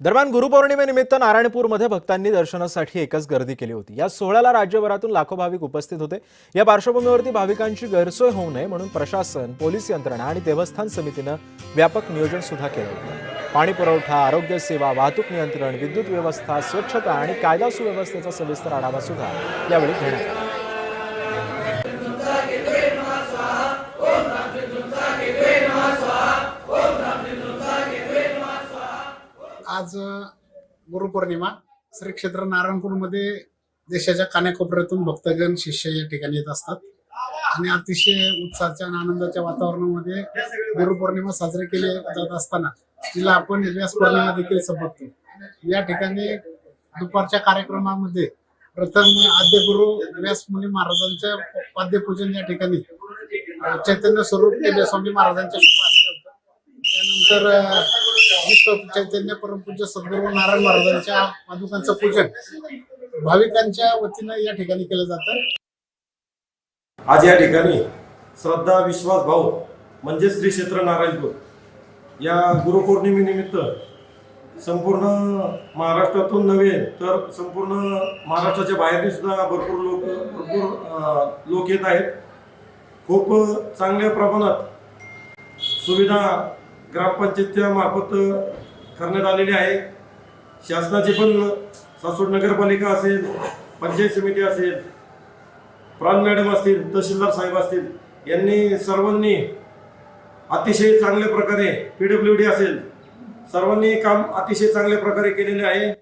दरम्यान गुरुपौर्णिमेनिमित्त नारायणपूरमध्ये भक्तांनी दर्शनासाठी एकच गर्दी केली होती। या सोहळ्याला राज्यभरातून लाखो भाविक उपस्थित होते। या पार्श्वभूमीवरती भाविकांची गैरसोय होऊ नये म्हणून प्रशासन, पोलीस यंत्रणा आणि देवस्थान समितीने व्यापक नियोजन सुद्धा केले होते। पाणी पुरवठा, आरोग्य सेवा, वाहतूक नियंत्रण, विद्युत व्यवस्था, स्वच्छता आणि कायदा सुव्यवस्थेचा सविस्तर आढावा सुद्धा यावेळी घेण्यात आला। आज गुरुपौर्णिमा श्री क्षेत्र नारायणपूरमध्ये देशाच्या कानाकोपऱ्यातून भक्तगण शिष्य या ठिकाणी येत असतात आणि अतिशय उत्साहाच्या आणि आनंदाच्या वातावरणामध्ये गुरुपौर्णिमा साजरी केली जात असताना तिला आपण व्यास पौर्णिमा देखील संबोधतो। या ठिकाणी दुपारच्या कार्यक्रमामध्ये प्रथम आद्यगुरु व्यास मुनी महाराजांच्या पाद्यपूजन या ठिकाणी चैतन्य स्वरूप केले स्वामी महाराजांच्या शुभ हस्ते होतं। त्यानंतर विश्व चैतन्य परमपूज्य सद्गुरू नारायण महाराजांच्या पादुकांचं पूजन भाविकांच्या वतीनं या ठिकाणी केलं जातं। आज या ठिकाणी श्रद्धा, विश्वास, भाव म्हणजे श्री क्षेत्र नारायणपूर या गुरुपौर्णिमेनिमित्त संपूर्ण महाराष्ट्रातून नव्हे तर संपूर्ण महाराष्ट्राच्या बाहेरही सुद्धा भरपूर लोक येत आहेत। खूप चांगल्या प्रमाणात सुविधा ग्रामपंचायतच्या मार्फत करण्यात आलेली आहे। शासनाची पण सासवड नगरपालिका असेल, पंचायत समिती असेल, प्राण मॅडम असतील, तहसीलदार साहेब असतील, यांनी सर्वांनी अतिशय चांगल्या प्रकारे PWD असेल, सर्वांनी काम अतिशय चांगल्या प्रकारे केलेले आहे।